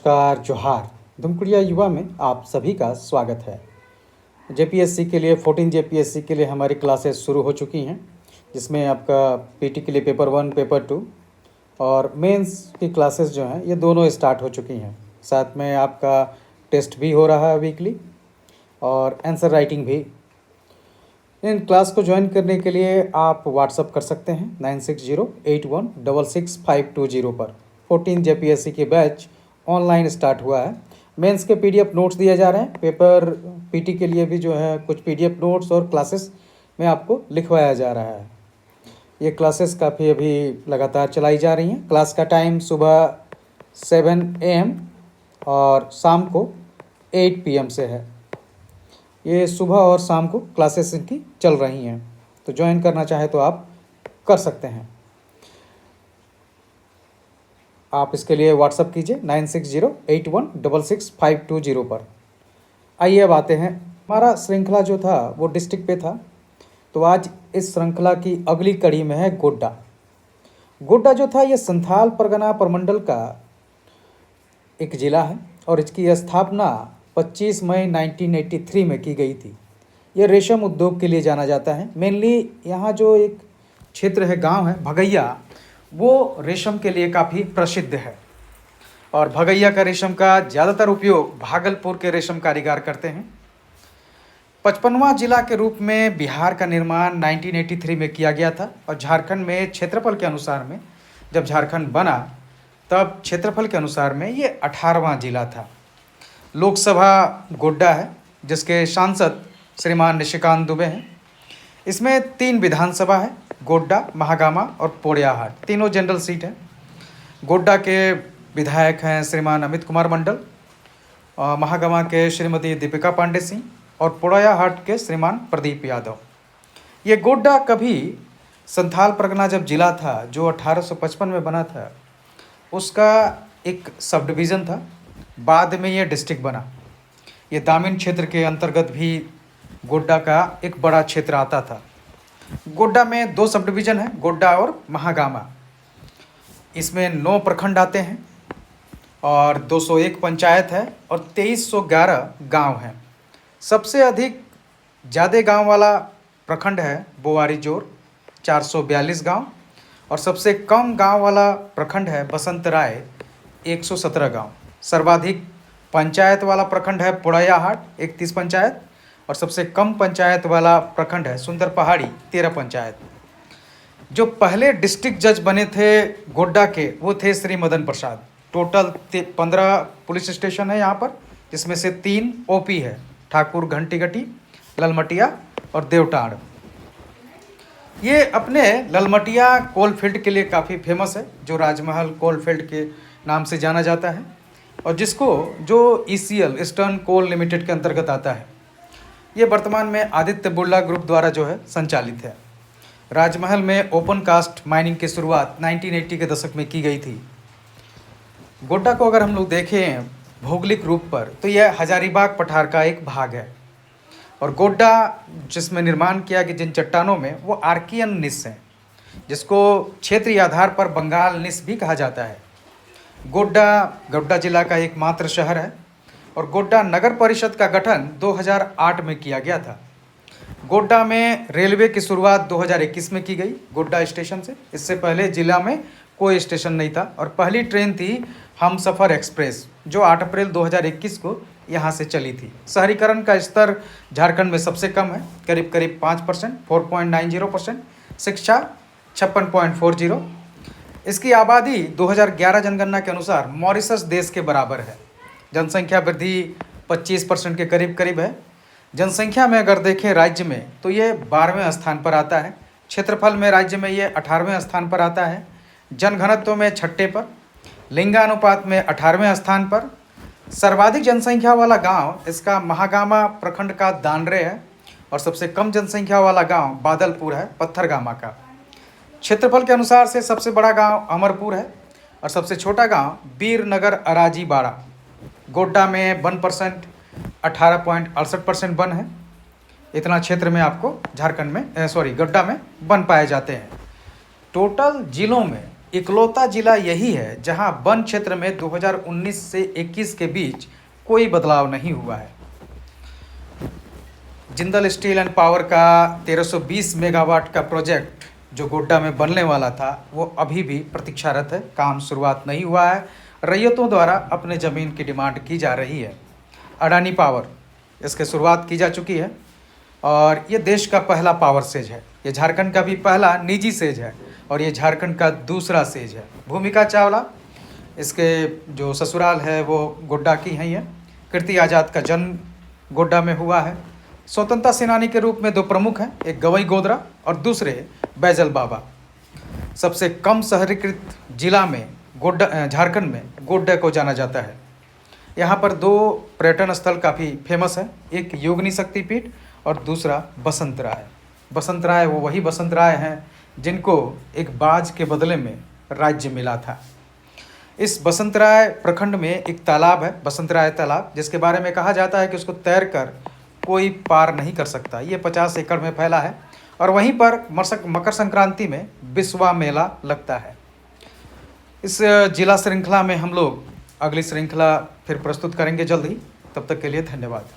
नमस्कार जोहार। धुमकुड़िया युवा में आप सभी का स्वागत है। जेपीएससी के लिए 14 जेपीएससी के लिए हमारी क्लासेस शुरू हो चुकी हैं, जिसमें आपका पीटी के लिए पेपर 1 पेपर 2 और मेंस की क्लासेस जो हैं ये दोनों स्टार्ट हो चुकी हैं। साथ में आपका टेस्ट भी हो रहा है वीकली और आंसर राइटिंग भी। इन क्लास को ज्वाइन करने के लिए आप व्हाट्सअप कर सकते हैं 9608166520 पर। 14 जेपीएससी के बैच ऑनलाइन स्टार्ट हुआ है। मेंस के पीडीएफ नोट्स दिए जा रहे हैं। पेपर पीटी के लिए भी जो है कुछ पीडीएफ नोट्स और क्लासेस में आपको लिखवाया जा रहा है। ये क्लासेस काफ़ी अभी लगातार चलाई जा रही हैं। क्लास का टाइम सुबह 7 AM और शाम को 8 PM से है। ये सुबह और शाम को क्लासेस इनकी चल रही हैं, तो ज्वाइन करना चाहे तो आप कर सकते हैं। आप इसके लिए व्हाट्सअप कीजिए 9608166520 पर। आइए अब आते हैं, हमारा श्रृंखला जो था वो डिस्ट्रिक्ट पे था, तो आज इस श्रृंखला की अगली कड़ी में है गोड्डा। गोड्डा जो था ये संथाल परगना प्रमंडल का एक ज़िला है और इसकी स्थापना 25 मई 1983 में की गई थी। ये रेशम उद्योग के लिए जाना जाता है। मेनली यहाँ जो एक क्षेत्र है, गांव है भगैया, वो रेशम के लिए काफ़ी प्रसिद्ध है और भगैया का रेशम का ज़्यादातर उपयोग भागलपुर के रेशम कारीगर करते हैं। 55वां जिला के रूप में बिहार का निर्माण 1983 में किया गया था और झारखंड में क्षेत्रफल के अनुसार में, जब झारखंड बना तब क्षेत्रफल के अनुसार में ये 18वां जिला था। लोकसभा गोड्डा है, जिसके सांसद श्रीमान निशिकांत दुबे हैं। इसमें 3 विधानसभा है, गोड्डा, महागामा और पोड़ैयाहाट, तीनों जनरल सीट है। गोड्डा के विधायक हैं श्रीमान अमित कुमार मंडल, महागामा के श्रीमती दीपिका पांडे सिंह और पोड़ैयाहाट के श्रीमान प्रदीप यादव। ये गोड्डा कभी संथाल परगना जब जिला था जो 1855 में बना था, उसका एक सब डिवीज़न था। बाद में ये डिस्ट्रिक्ट बना। ये दामिन क्षेत्र के अंतर्गत भी गोड्डा का एक बड़ा क्षेत्र आता था। गोड्डा में 2 सब डिवीज़न है, गोड्डा और महागामा। इसमें 9 प्रखंड आते हैं और 201 पंचायत है और 2311 गांव हैं। सबसे अधिक ज़्यादा गांव वाला प्रखंड है बोवारी जोर, 442 गांव, और सबसे कम गांव वाला प्रखंड है बसंत राय, 117 गांव। सर्वाधिक पंचायत वाला प्रखंड है पोड़ैयाहाट, 31 पंचायत, और सबसे कम पंचायत वाला प्रखंड है सुंदर पहाड़ी, 13 पंचायत। जो पहले डिस्ट्रिक्ट जज बने थे गोड्डा के, वो थे श्री मदन प्रसाद। टोटल 15 पुलिस स्टेशन है यहाँ पर, जिसमें से 3 ओपी है, ठाकुर घंटीगटी, ललमटिया और देवटाड़। ये अपने ललमटिया कोलफील्ड के लिए काफ़ी फेमस है, जो राजमहल कोलफील्ड के नाम से जाना जाता है और जिसको जो ECL ईस्टर्न कोल लिमिटेड के अंतर्गत आता है। ये वर्तमान में आदित्य बिरला ग्रुप द्वारा जो है संचालित है। राजमहल में ओपन कास्ट माइनिंग की शुरुआत 1980 के दशक में की गई थी। गोड्डा को अगर हम लोग देखें भौगोलिक रूप पर, तो यह हजारीबाग पठार का एक भाग है और गोड्डा जिसमें निर्माण किया कि जिन चट्टानों में, वो आर्कियन निस हैं, जिसको क्षेत्रीय आधार पर बंगाल निस भी कहा जाता है। गोड्डा जिला का एकमात्र शहर है और गोड्डा नगर परिषद का गठन 2008 में किया गया था। गोड्डा में रेलवे की शुरुआत 2021 में की गई गोड्डा स्टेशन से। इससे पहले जिला में कोई स्टेशन नहीं था और पहली ट्रेन थी हमसफ़र एक्सप्रेस, जो 8 अप्रैल 2021 को यहाँ से चली थी। शहरीकरण का स्तर झारखंड में सबसे कम है, करीब 5%, 4.90%। शिक्षा 56.40। इसकी आबादी 2011 जनगणना के अनुसार मॉरिशस देश के बराबर है। जनसंख्या वृद्धि 25% के करीब है। जनसंख्या में अगर देखें राज्य में, तो ये 12वें स्थान पर आता है। क्षेत्रफल में राज्य में ये 18वें स्थान पर आता है। जनघनत्व में 6ठे पर। लिंगानुपात में 18वें स्थान पर। सर्वाधिक जनसंख्या वाला गांव इसका महागामा प्रखंड का दानरे है और सबसे कम जनसंख्या वाला गांव बादलपुर है, पत्थरगामा का। क्षेत्रफल के अनुसार से सबसे बड़ा गांव अमरपुर है और सबसे छोटा गांव वीरनगर अराजीबाड़ा। गोड्डा में 1%, 18.68% वन है। इतना क्षेत्र में आपको झारखंड में गोड्डा में वन पाए जाते हैं। टोटल जिलों में इकलौता जिला यही है जहां वन क्षेत्र में 2019 से 21 के बीच कोई बदलाव नहीं हुआ है। जिंदल स्टील एंड पावर का 1320 मेगावाट का प्रोजेक्ट जो गोड्डा में बनने वाला था वो अभी भी प्रतीक्षारत है, काम शुरुआत नहीं हुआ है। रैयतों द्वारा अपने ज़मीन की डिमांड की जा रही है। अडानी पावर, इसकी शुरुआत की जा चुकी है और ये देश का पहला पावर सेज है। ये झारखंड का भी पहला निजी सेज है और ये झारखंड का दूसरा सेज है। भूमिका चावला, इसके जो ससुराल है वो गोड्डा की हैं। ये कीर्ति आज़ाद का जन्म गोड्डा में हुआ है। स्वतंत्रता सेनानी के रूप में दो प्रमुख हैं, एक गवई गोदरा और दूसरे बैजल बाबा। सबसे कम शहरीकृत जिला में गोड्डा, झारखंड में गोड्डा को जाना जाता है। यहाँ पर दो पर्यटन स्थल काफ़ी फेमस है, एक योगिनी शक्तिपीठ और दूसरा बसंत राय। बसंत राय वो वही बसंत राय हैं जिनको एक बाज के बदले में राज्य मिला था। इस बसंत राय प्रखंड में एक तालाब है, बसंत राय तालाब, जिसके बारे में कहा जाता है कि उसको तैर कर कोई पार नहीं कर सकता। ये 50 एकड़ में फैला है और वहीं पर मकर संक्रांति में बिस्वा मेला लगता है। इस जिला श्रृंखला में हम लोग अगली श्रृंखला फिर प्रस्तुत करेंगे जल्द ही। तब तक के लिए धन्यवाद।